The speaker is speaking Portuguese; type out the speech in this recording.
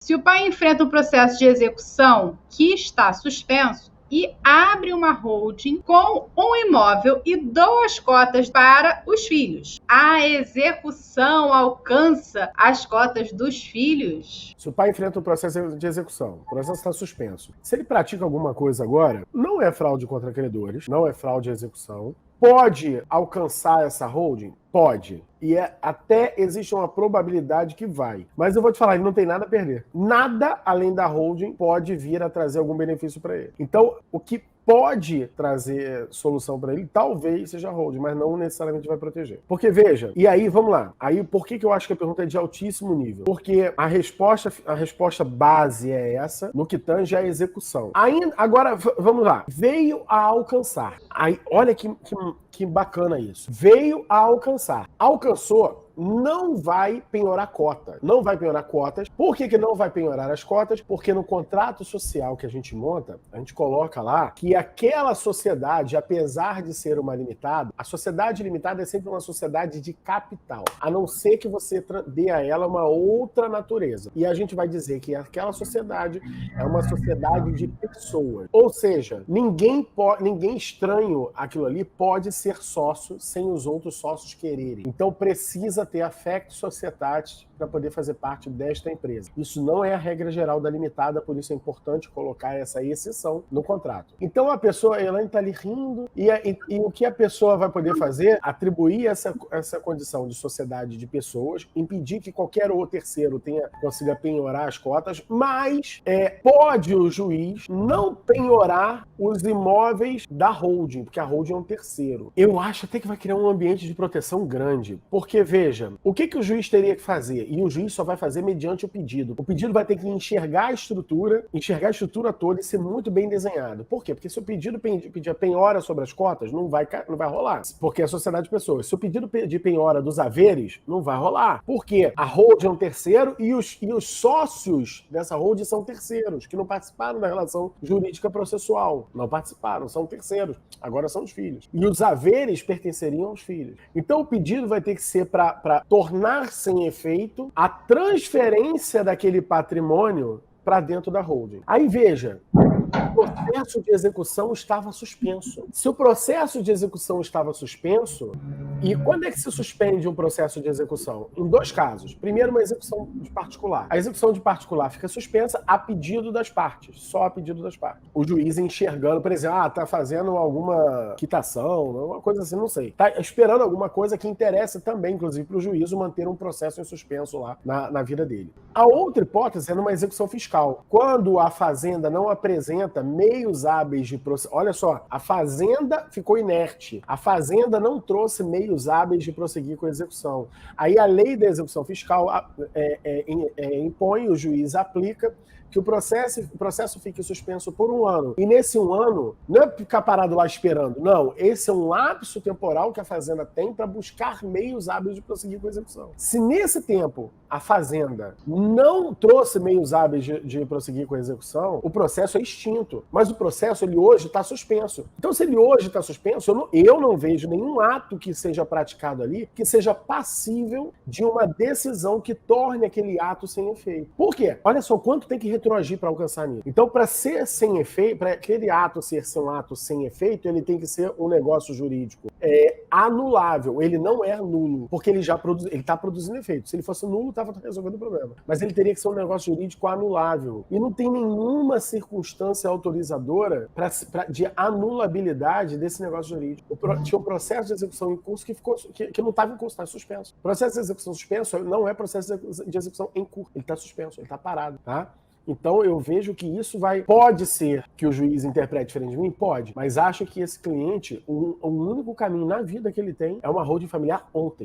Se o pai enfrenta um processo de execução que está suspenso e abre uma holding com um imóvel e 2 cotas para os filhos, a execução alcança as cotas dos filhos? Se o pai enfrenta um processo de execução, o processo está suspenso. Se ele pratica alguma coisa agora, não é fraude contra credores, não é fraude de execução. Pode alcançar essa holding? Pode. E até existe uma probabilidade que vai. Mas eu vou te falar, ele não tem nada a perder. Nada além da holding pode vir a trazer algum benefício para ele. Então, o que pode trazer solução para ele, talvez seja a holding, mas não necessariamente vai proteger. Porque, veja, e aí, vamos lá. Aí, por que eu acho que a pergunta é de altíssimo nível? Porque a resposta base é essa, no que tange a execução. Agora, vamos lá. Veio a alcançar. Aí, olha que bacana isso. Veio a alcançar. Alcançou, não vai penhorar cota. Não vai penhorar cotas. Por que não vai penhorar as cotas? Porque no contrato social que a gente monta, a gente coloca lá que aquela sociedade, apesar de ser uma limitada, a sociedade limitada é sempre uma sociedade de capital, a não ser que você dê a ela uma outra natureza. E a gente vai dizer que aquela sociedade é uma sociedade de pessoas. Ou seja, ninguém estranho aquilo ali pode ser sócio sem os outros sócios quererem. Então precisa ter affecto societatis para poder fazer parte desta empresa. Isso não é a regra geral da limitada, por isso é importante colocar essa exceção no contrato. Então a pessoa, a Elaine está ali rindo, e o que a pessoa vai poder fazer? Atribuir essa condição de sociedade de pessoas, impedir que qualquer outro terceiro consiga penhorar as cotas, mas pode o juiz não penhorar os imóveis da holding, porque a holding é um terceiro. Eu acho até que vai criar um ambiente de proteção grande, porque, veja, o que o juiz teria que fazer? E o juiz só vai fazer mediante o pedido. O pedido vai ter que enxergar a estrutura toda e ser muito bem desenhado. Por quê? Porque se o pedido pedir penhora sobre as cotas, não vai rolar, porque é sociedade de pessoas. Se o pedido de penhora dos haveres, não vai rolar. Por quê? A holding é um terceiro e os sócios dessa holding são terceiros, que não participaram da relação jurídica processual. Não participaram, são terceiros. Agora são os filhos. E os haveres pertenceriam aos filhos. Então o pedido vai ter que ser para tornar sem efeito a transferência daquele patrimônio para dentro da holding. Aí veja, o processo de execução estava suspenso. Se o processo de execução estava suspenso, e quando é que se suspende um processo de execução? Em 2 casos. Primeiro, uma execução de particular. A execução de particular fica suspensa a pedido das partes, só a pedido das partes. O juiz enxergando, por exemplo, está fazendo alguma quitação, alguma coisa assim, não sei. Está esperando alguma coisa que interessa também, inclusive, para o juízo manter um processo em suspenso lá na vida dele. A outra hipótese é numa execução fiscal. Quando a fazenda não apresenta meios hábeis de prosseguir. Olha só, a fazenda ficou inerte. A fazenda não trouxe meios hábeis de prosseguir com a execução. Aí a lei da execução fiscal impõe, o juiz aplica, que o processo fique suspenso por 1 ano. E nesse 1 ano, não é ficar parado lá esperando. Não, esse é um lapso temporal que a Fazenda tem para buscar meios hábeis de prosseguir com a execução. Se nesse tempo a Fazenda não trouxe meios hábeis de prosseguir com a execução, o processo é extinto. Mas o processo, ele hoje está suspenso. Então, se ele hoje está suspenso, eu não vejo nenhum ato que seja praticado ali que seja passível de uma decisão que torne aquele ato sem efeito. Por quê? Olha só, quanto tem que retroagir para alcançar nisso. Então, para ser sem efeito, para aquele ato ser um ato sem efeito, ele tem que ser um negócio jurídico anulável. Ele não é nulo, porque ele está produzindo efeito. Se ele fosse nulo, estava resolvendo o problema. Mas ele teria que ser um negócio jurídico anulável. E não tem nenhuma circunstância autorizadora de anulabilidade desse negócio jurídico. Tinha um processo de execução em curso que não estava em curso, está suspenso. O processo de execução suspenso não é processo de execução em curso. Ele está suspenso, ele está parado, tá? Então eu vejo que isso pode ser que o juiz interprete diferente de mim? Pode. Mas acho que esse cliente, o único caminho na vida que ele tem é uma holding familiar ontem.